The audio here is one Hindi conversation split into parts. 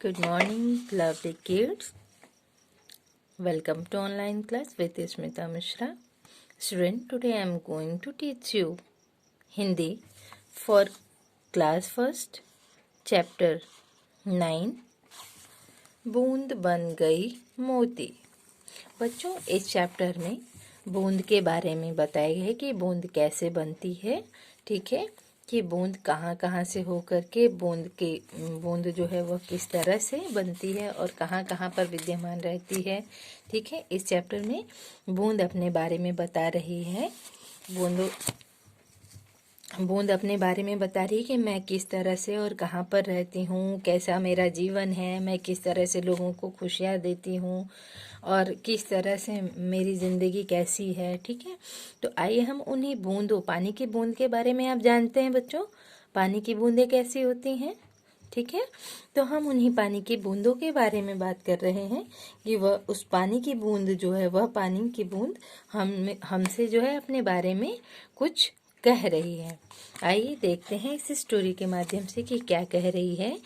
Good morning, lovely kids. Welcome to online class with Smita Mishra. Student, today I am going to teach you Hindi for class first, chapter 9. बूंद बन गई मोती। बच्चों, इस चैप्टर में बूंद के बारे में बताया गया है कि बूंद कैसे बनती है। ठीक है, कि बूंद कहाँ कहाँ से होकर के बूंद जो है वह किस तरह से बनती है और कहाँ कहाँ पर विद्यमान रहती है। ठीक है, इस चैप्टर में बूंद अपने बारे में बता रही है। बूंद अपने बारे में बता रही है कि मैं किस तरह से और कहाँ पर रहती हूँ, कैसा मेरा जीवन है, मैं किस तरह से लोगों को खुशियाँ देती हूँ और किस तरह से मेरी ज़िंदगी कैसी है। ठीक है, तो आइए हम उन्हीं बूंदों, पानी की बूंद के बारे में आप जानते हैं बच्चों, पानी की बूंदें कैसी होती हैं। ठीक है, तो हम उन्हीं पानी की बूंदों के बारे में बात कर रहे हैं कि वह उस पानी की बूंद जो है, वह पानी की बूंद हमसे जो है अपने बारे में कुछ कह रही है। आइए देखते हैं इस स्टोरी के माध्यम से कि क्या कह रही है।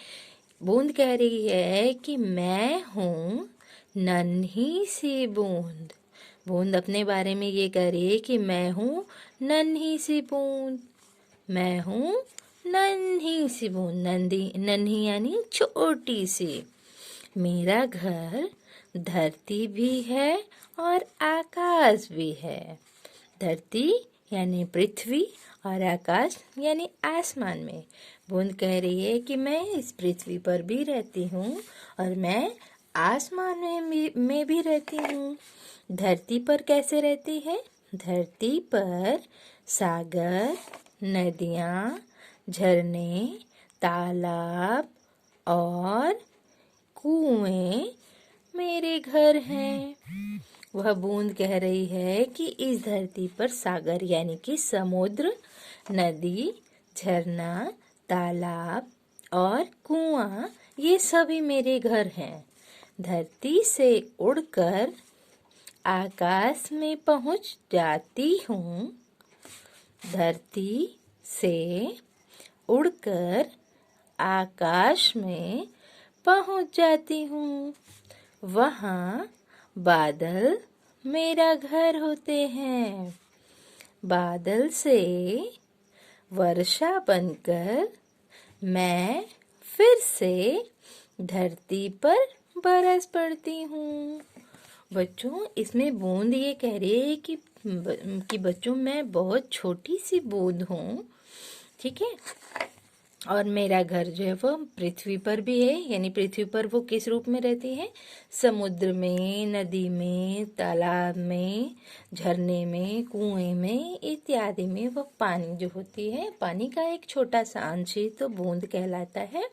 बूंद कह रही है कि मैं हूँ नन्ही सी बूंद। बूंद अपने बारे में ये कह रही है कि मैं हूँ नन्ही सी बूंद, मैं हूँ नन्ही सी बूंद। नन्ही यानी छोटी सी। मेरा घर धरती भी है और आकाश भी है। धरती यानी पृथ्वी और आकाश यानी आसमान में। बूंद कह रही है कि मैं इस पृथ्वी पर भी रहती हूँ और मैं आसमान में भी रहती हूँ। धरती पर कैसे रहती है? धरती पर सागर, नदियाँ, झरने, तालाब और कुएं मेरे घर हैं। वह बूंद कह रही है कि इस धरती पर सागर यानी कि समुद्र, नदी, झरना, तालाब और कुआं, ये सभी मेरे घर हैं। धरती से उड़कर आकाश में पहुंच जाती हूँ। धरती से उड़कर आकाश में पहुंच जाती हूँ। वहाँ बादल मेरा घर होते हैं। बादल से वर्षा बनकर मैं फिर से धरती पर बरस पड़ती हूँ। बच्चों, इसमें बूंद ये कह रही है कि बच्चों मैं बहुत छोटी सी बूंद हूँ। ठीक है, और मेरा घर जो है वो पृथ्वी पर भी है, यानी पृथ्वी पर वो किस रूप में रहती है? समुद्र में, नदी में, तालाब में, झरने में, कुएं में इत्यादि में वह पानी जो होती है, पानी का एक छोटा सा अंश ही तो बूंद कहलाता है।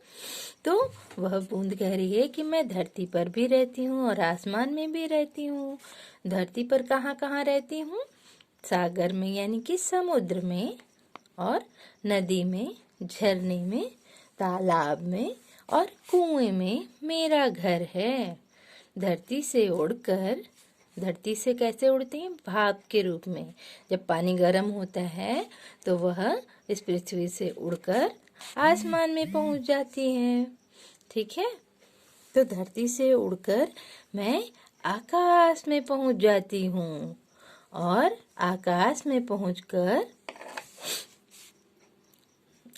तो वह बूंद कह रही है कि मैं धरती पर भी रहती हूँ और आसमान में भी रहती हूँ। धरती पर कहाँ कहाँ रहती हूँ? सागर में यानी कि समुद्र में, और नदी में, झरने में, तालाब में और कुएं में मेरा घर है। धरती से उड़कर, धरती से कैसे उड़ती हैं? भाप के रूप में। जब पानी गर्म होता है तो वह इस पृथ्वी से उड़कर आसमान में पहुंच जाती है। ठीक है, तो धरती से उड़कर मैं आकाश में पहुंच जाती हूँ और आकाश में पहुंचकर,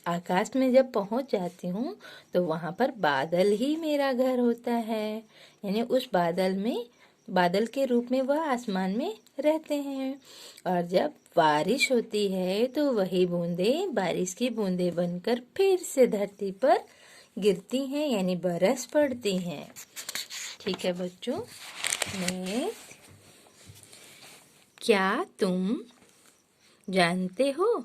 आकाश में जब पहुंच जाती हूँ तो वहाँ पर बादल ही मेरा घर होता है। यानी उस बादल में, बादल के रूप में वह आसमान में रहते हैं। और जब बारिश होती है तो वही बूंदें बारिश की बूंदें बनकर फिर से धरती पर गिरती हैं, यानी बरस पड़ती हैं। ठीक है बच्चों, क्या तुम जानते हो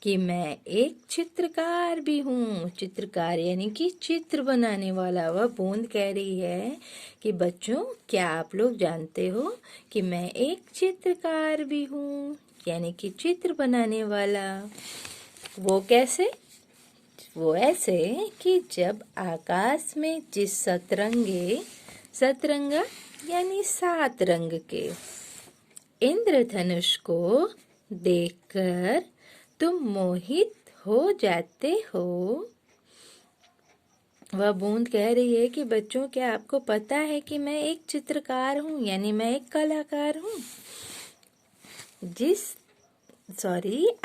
कि मैं एक चित्रकार भी हूँ? चित्रकार यानी कि चित्र बनाने वाला। वह बूंद कह रही है कि बच्चों, क्या आप लोग जानते हो कि मैं एक चित्रकार भी हूँ, यानी कि चित्र बनाने वाला। वो कैसे? वो ऐसे कि जब आकाश में जिस सतरंगा यानी 7 रंग के इंद्रधनुष को देखकर तुम मोहित हो जाते हो, वह बूंद कह रही है कि बच्चों, क्या आपको पता है कि मैं एक चित्रकार हूँ, यानी मैं एक कलाकार हूँ।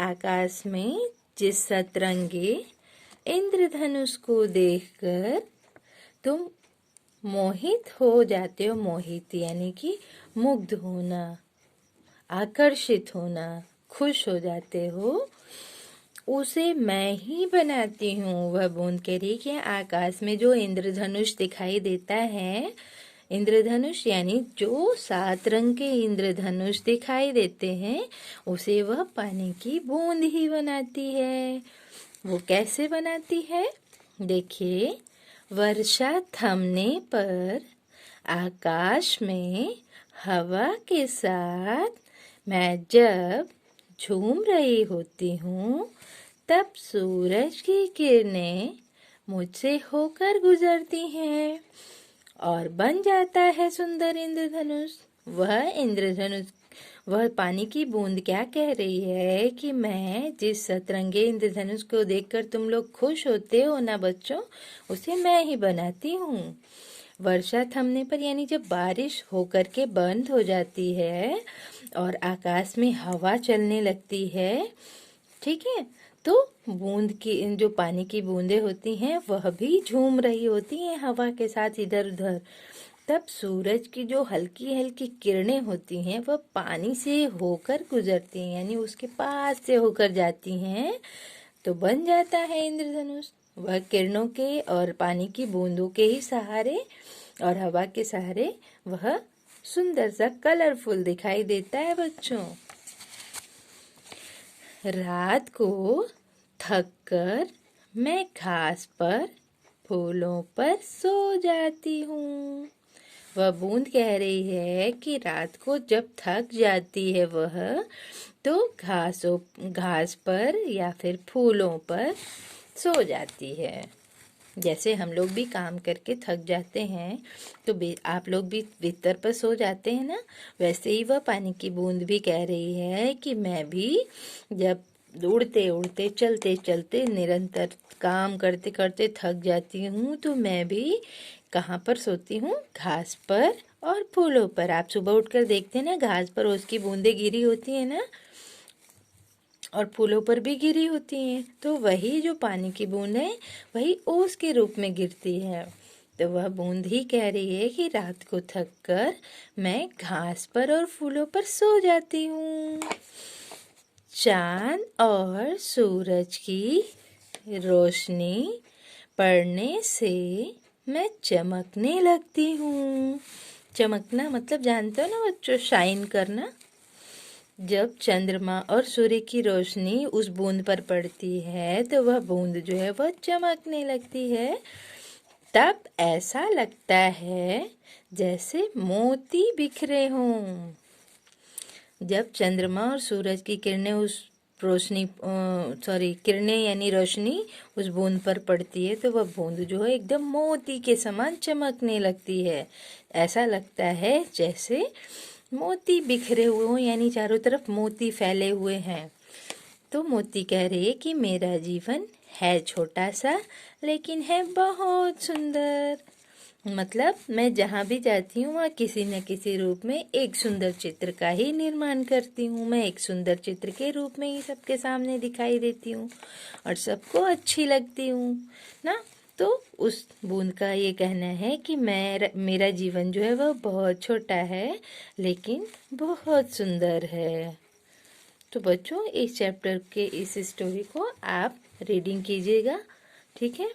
आकाश में जिस सतरंगे इंद्रधनुष को देखकर तुम मोहित हो जाते हो, मोहित यानी कि मुग्ध होना, आकर्षित होना, खुश हो जाते हो, उसे मैं ही बनाती हूँ। वह बूंद कह रही कि आकाश में जो इंद्रधनुष दिखाई देता है, इंद्रधनुष यानी जो 7 रंग के इंद्रधनुष दिखाई देते हैं, उसे वह पानी की बूंद ही बनाती है। वो कैसे बनाती है? देखिए, वर्षा थमने पर आकाश में हवा के साथ मैं जब झूम रही होती हूँ, तब सूरज की किरणें मुझसे होकर गुजरती हैं और बन जाता है सुंदर इंद्रधनुष। वह पानी की बूंद क्या कह रही है कि मैं जिस सतरंगे इंद्रधनुष को देखकर तुम लोग खुश होते हो ना बच्चों, उसे मैं ही बनाती हूँ। वर्षा थमने पर यानी जब बारिश होकर के बंद हो जाती है और आकाश में हवा चलने लगती है, ठीक है, तो बूंद की जो पानी की बूंदें होती हैं वह भी झूम रही होती हैं हवा के साथ इधर उधर। तब सूरज की जो हल्की हल्की किरणें होती हैं वह पानी से होकर गुजरती हैं, यानी उसके पास से होकर जाती हैं, तो बन जाता है इंद्रधनुष। वह किरणों के और पानी की बूंदों के ही सहारे और हवा के सहारे वह सुंदर सा कलरफुल दिखाई देता है बच्चों। रात को थककर मैं घास पर, फूलों पर सो जाती हूँ। वह बूंद कह रही है कि रात को जब थक जाती है वह, तो घास पर या फिर फूलों पर सो जाती है। जैसे हम लोग भी काम करके थक जाते हैं तो आप लोग भी बिस्तर पर सो जाते हैं ना, वैसे ही वह पानी की बूंद भी कह रही है कि मैं भी जब उड़ते उड़ते चलते चलते निरंतर काम करते करते थक जाती हूँ, तो मैं भी कहाँ पर सोती हूँ? घास पर और फूलों पर। आप सुबह उठकर देखते हैं ना, घास पर उसकी बूंदें गिरी होती है ना, और फूलों पर भी गिरी होती हैं, तो वही जो पानी की बूंद है वही ओस के रूप में गिरती है। तो वह बूंद ही कह रही है कि रात को थक कर मैं घास पर और फूलों पर सो जाती हूँ। चांद और सूरज की रोशनी पड़ने से मैं चमकने लगती हूँ। चमकना मतलब जानते हो ना बच्चों, शाइन करना। जब चंद्रमा और सूर्य की रोशनी उस बूंद पर पड़ती है तो वह बूंद जो है वह चमकने लगती है। तब ऐसा लगता है जैसे मोती बिखरे हों। जब चंद्रमा और सूरज की किरणें किरणें यानी रोशनी उस बूंद पर पड़ती है तो वह बूंद जो है एकदम मोती के समान चमकने लगती है। ऐसा लगता है जैसे मोती बिखरे हुए हों, यानी चारों तरफ मोती फैले हुए हैं। तो मोती कह रही है कि मेरा जीवन है छोटा सा लेकिन है बहुत सुंदर। मतलब मैं जहाँ भी जाती हूँ वहाँ किसी न किसी रूप में एक सुंदर चित्र का ही निर्माण करती हूँ। मैं एक सुंदर चित्र के रूप में ही सबके सामने दिखाई देती हूँ और सबको अच्छी लगती हूँ ना। तो उस बूंद का ये कहना है कि मेरा जीवन जो है वह बहुत छोटा है लेकिन बहुत सुंदर है। तो बच्चों, इस चैप्टर के इस स्टोरी को आप रीडिंग कीजिएगा, ठीक है।